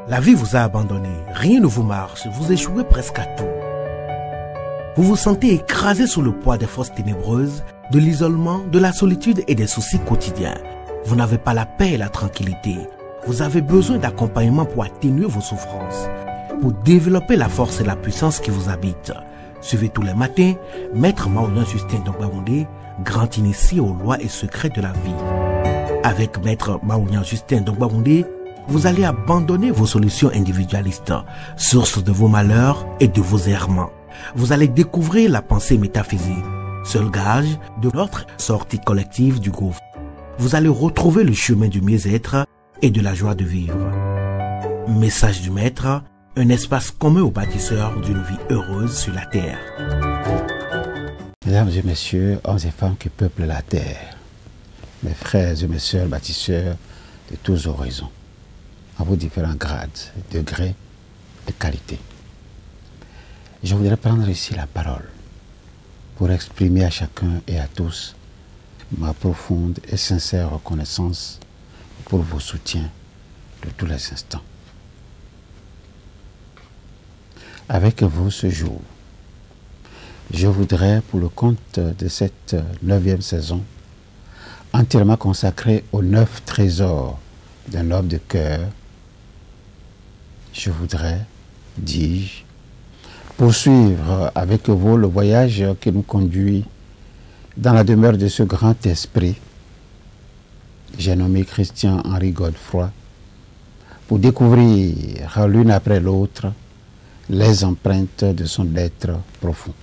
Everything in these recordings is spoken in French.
La vie vous a abandonné, rien ne vous marche, vous échouez presque à tout. Vous vous sentez écrasé sous le poids des forces ténébreuses, de l'isolement, de la solitude et des soucis quotidiens. Vous n'avez pas la paix et la tranquillité. Vous avez besoin d'accompagnement pour atténuer vos souffrances, pour développer la force et la puissance qui vous habitent. Suivez tous les matins Maître Maoulian Justin Dongbaoundé, grand initié aux lois et secrets de la vie. Avec Maître Maoulian Justin Dongbaoundé, vous allez abandonner vos solutions individualistes, source de vos malheurs et de vos errements. Vous allez découvrir la pensée métaphysique, seul gage de notre sortie collective du gouffre. Vous allez retrouver le chemin du mieux-être et de la joie de vivre. Message du Maître, un espace commun aux bâtisseurs d'une vie heureuse sur la terre. Mesdames et messieurs, hommes et femmes qui peuplent la terre, mes frères et mes sœurs bâtisseurs de tous horizons, à vos différents grades, degrés et qualités. Je voudrais prendre ici la parole pour exprimer à chacun et à tous ma profonde et sincère reconnaissance pour vos soutiens de tous les instants. Avec vous ce jour, je voudrais, pour le compte de cette 9e saison, entièrement consacrée aux 9 trésors d'un homme de cœur, je voudrais, dis-je, poursuivre avec vous le voyage qui nous conduit dans la demeure de ce grand esprit, j'ai nommé Christian-Henri Godefroy, pour découvrir l'une après l'autre les empreintes de son être profond.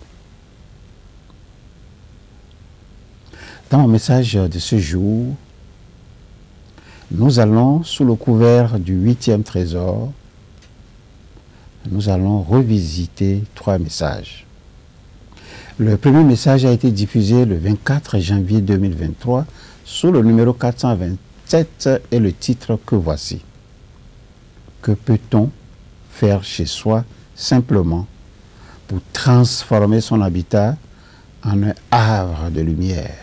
Dans mon message de ce jour, nous allons, sous le couvert du 8e trésor, nous allons revisiter 3 messages. Le premier message a été diffusé le 24 janvier 2023 sous le numéro 427 et le titre que voici. Que peut-on faire chez soi simplement pour transformer son habitat en un havre de lumière?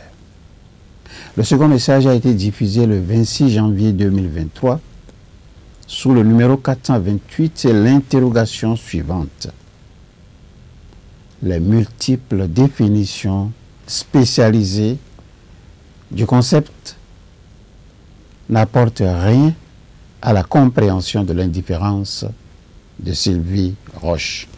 Le second message a été diffusé le 26 janvier 2023 sous le numéro 428 et l'interrogation suivante. Les multiples définitions spécialisées du concept n'apportent rien à la compréhension de l'indifférence de Sylvie Roche.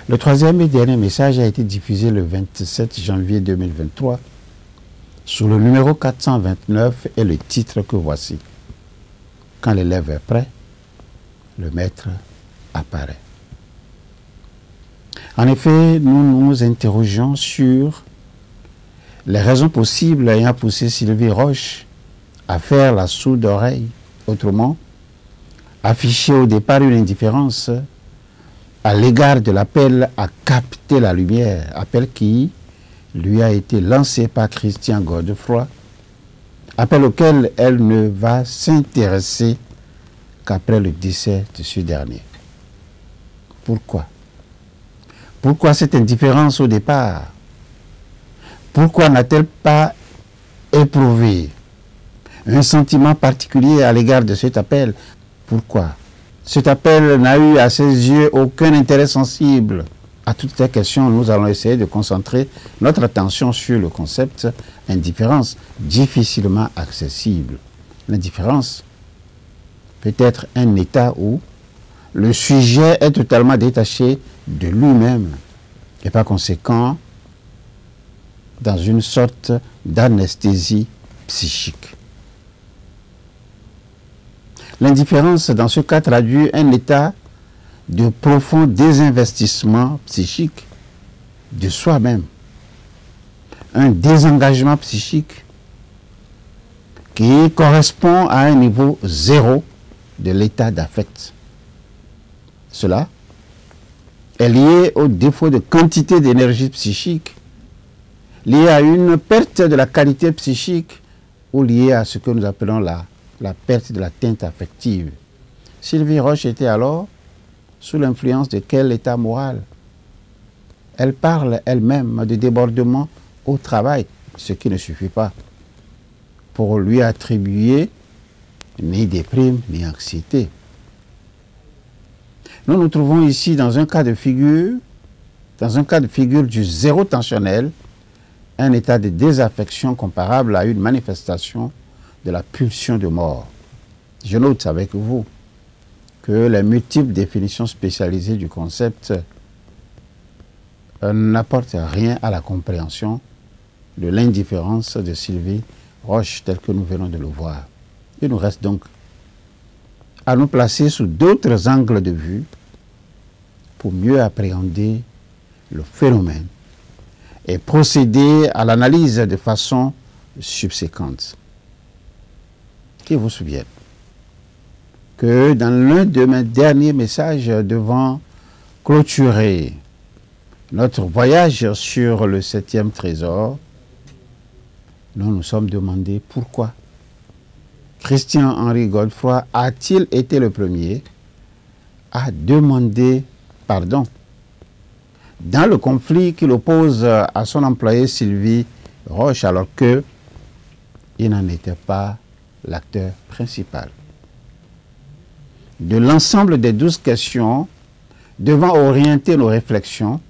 Le troisième et dernier message a été diffusé le 27 janvier 2023 sous le numéro 429 et le titre que voici. Quand l'élève est prêt, le maître apparaît. En effet, nous nous interrogeons sur les raisons possibles ayant poussé Sylvie Roche à faire la sourde oreille, autrement, afficher au départ une indifférence à l'égard de l'appel à capter la lumière, appel qui lui a été lancé par Christian Godefroy, appel auquel elle ne va s'intéresser qu'après le décès de ce dernier. Pourquoi? Pourquoi cette indifférence au départ? Pourquoi n'a-t-elle pas éprouvé un sentiment particulier à l'égard de cet appel? Pourquoi cet appel n'a eu à ses yeux aucun intérêt sensible? À toutes ces questions, nous allons essayer de concentrer notre attention sur le concept indifférence, difficilement accessible. L'indifférence peut être un état où le sujet est totalement détaché de lui-même et par conséquent dans une sorte d'anesthésie psychique. L'indifférence, dans ce cas, traduit un état de profond désinvestissement psychique de soi-même, un désengagement psychique qui correspond à un niveau zéro de l'état d'affect. Cela est lié au défaut de quantité d'énergie psychique, lié à une perte de la qualité psychique ou lié à ce que nous appelons la perte de la teinte affective. Sylvie Roche était alors sous l'influence de quel état moral? Elle parle elle-même de débordement au travail, ce qui ne suffit pas pour lui attribuer ni déprime ni anxiété. Nous nous trouvons ici dans un cas de figure, du zéro tensionnel, un état de désaffection comparable à une manifestation de la pulsion de mort. Je note avec vous que les multiples définitions spécialisées du concept n'apportent rien à la compréhension de l'indifférence de Sylvie Roche telle que nous venons de le voir. Il nous reste donc à nous placer sous d'autres angles de vue pour mieux appréhender le phénomène et procéder à l'analyse de façon subséquente. Qu'il vous souvienne que dans l'un de mes derniers messages devant clôturer notre voyage sur le 7e trésor, nous nous sommes demandé pourquoi Christian-Henri Godefroy a-t-il été le premier à demander pardon dans le conflit qu'il oppose à son employé Sylvie Roche alors que il n'en était pas l'acteur principal. De l'ensemble des 12 questions devant orienter nos réflexions,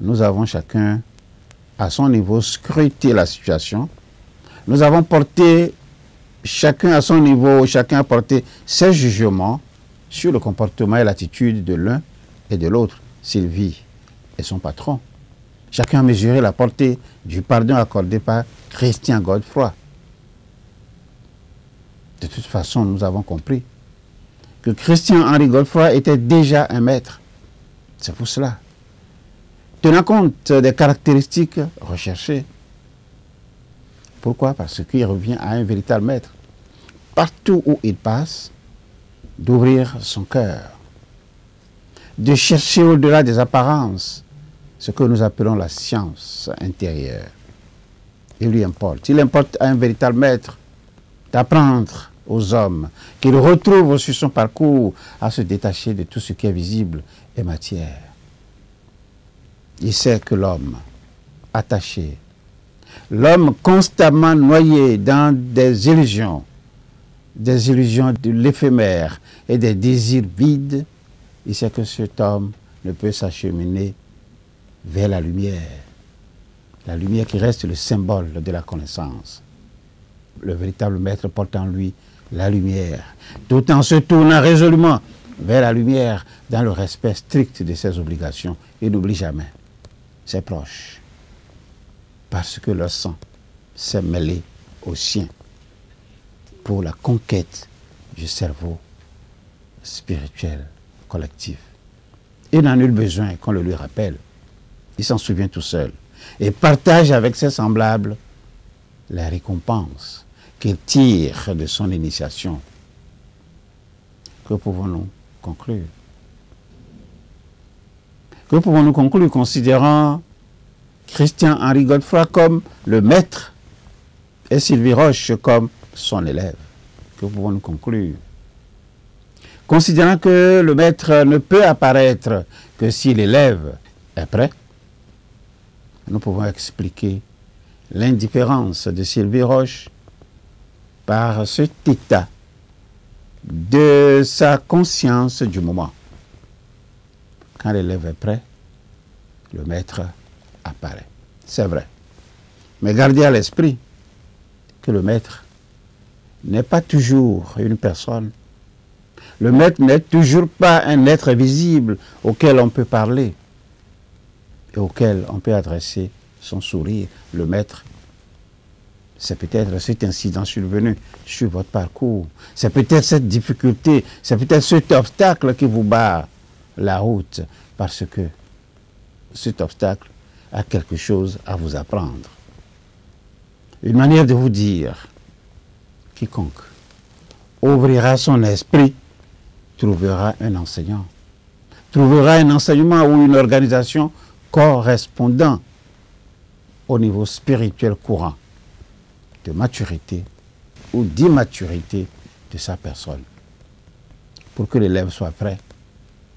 nous avons chacun à son niveau scruté la situation. Nous avons porté chacun à son niveau, chacun a porté ses jugements sur le comportement et l'attitude de l'un et de l'autre, Sylvie et son patron. Chacun a mesuré la portée du pardon accordé par Christian Godefroy. De toute façon, nous avons compris que Christian-Henri Godefroy était déjà un maître. C'est pour cela. Tenant compte des caractéristiques recherchées. Pourquoi? Parce qu'il revient à un véritable maître. Partout où il passe, d'ouvrir son cœur, de chercher au-delà des apparences ce que nous appelons la science intérieure. Il lui importe. Il importe à un véritable maître d'apprendre aux hommes qu'il retrouve sur son parcours à se détacher de tout ce qui est visible et matière. Il sait que l'homme attaché, l'homme constamment noyé dans des illusions de l'éphémère et des désirs vides, il sait que cet homme ne peut s'acheminer vers la lumière qui reste le symbole de la connaissance. Le véritable maître porte en lui la lumière, tout en se tournant résolument vers la lumière dans le respect strict de ses obligations. Il n'oublie jamais ses proches, parce que leur sang s'est mêlé au sien pour la conquête du cerveau spirituel collectif. Il n'a nul besoin qu'on le lui rappelle. Il s'en souvient tout seul et partage avec ses semblables la récompense qu'il tire de son initiation. Que pouvons-nous conclure? Que pouvons-nous conclure considérant Christian-Henri Godefroy comme le maître et Sylvie Roche comme son élève? Que pouvons-nous conclure? Considérant que le maître ne peut apparaître que si l'élève est prêt, nous pouvons expliquer l'indifférence de Sylvie Roche par cet état de sa conscience du moment. Quand l'élève est prêt, le maître apparaît. C'est vrai. Mais gardez à l'esprit que le maître n'est pas toujours une personne. Le maître n'est toujours pas un être visible auquel on peut parler et auquel on peut adresser son sourire. Le maître, c'est peut-être cet incident survenu sur votre parcours. C'est peut-être cette difficulté, c'est peut-être cet obstacle qui vous barre la route parce que cet obstacle a quelque chose à vous apprendre. Une manière de vous dire, quiconque ouvrira son esprit trouvera un enseignant, trouvera un enseignement ou une organisation correspondant au niveau spirituel courant de maturité ou d'immaturité de sa personne. Pour que l'élève soit prêt,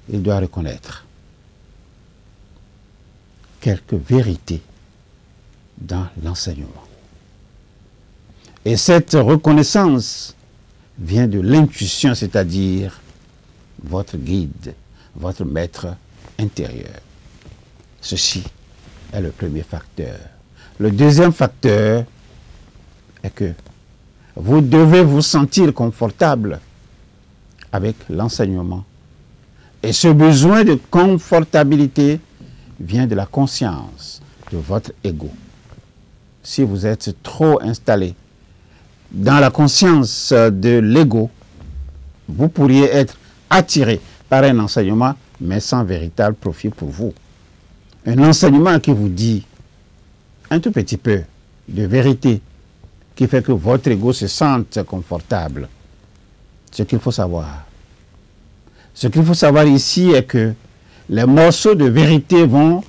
il doit reconnaître quelques vérités dans l'enseignement. Et cette reconnaissance vient de l'intuition, c'est-à-dire votre guide, votre maître intérieur. Ceci est le premier facteur. Le deuxième facteur est que vous devez vous sentir confortable avec l'enseignement. Et ce besoin de confortabilité vient de la conscience de votre ego. Si vous êtes trop installé dans la conscience de l'ego, vous pourriez être attiré par un enseignement, mais sans véritable profit pour vous. Un enseignement qui vous dit un tout petit peu de vérité, qui fait que votre ego se sente confortable. Ce qu'il faut savoir. Ce qu'il faut savoir ici est que les morceaux de vérité vont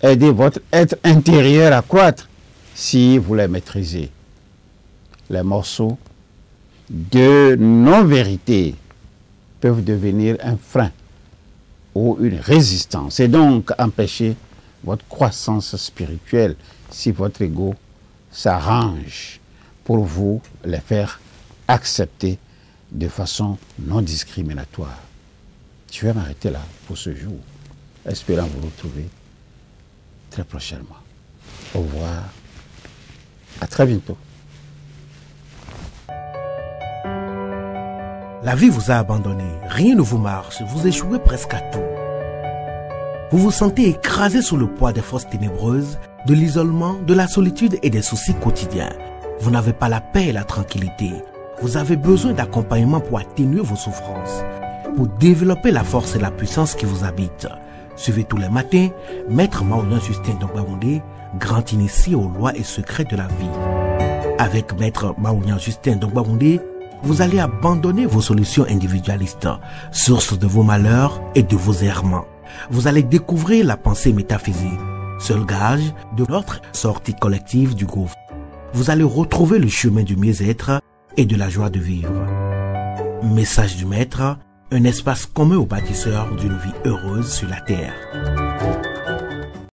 aider votre être intérieur à croître si vous les maîtrisez. Les morceaux de non-vérité peuvent devenir un frein ou une résistance et donc empêcher votre croissance spirituelle si votre ego s'arrange pour vous les faire accepter de façon non discriminatoire. Je vais m'arrêter là pour ce jour, espérant vous retrouver très prochainement. Au revoir, à très bientôt. La vie vous a abandonné, rien ne vous marche, vous échouez presque à tout. Vous vous sentez écrasé sous le poids des forces ténébreuses, de l'isolement, de la solitude et des soucis quotidiens. Vous n'avez pas la paix et la tranquillité. Vous avez besoin d'accompagnement pour atténuer vos souffrances, pour développer la force et la puissance qui vous habitent. Suivez tous les matins Maître Maouyan Justin Dongbaoundé, grand initié aux lois et secrets de la vie. Avec Maître Maouyan Justin Dongbaoundé, vous allez abandonner vos solutions individualistes, source de vos malheurs et de vos errements. Vous allez découvrir la pensée métaphysique, seul gage de notre sortie collective du gouffre. Vous allez retrouver le chemin du mieux-être et de la joie de vivre. Message du Maître, un espace commun aux bâtisseurs d'une vie heureuse sur la terre.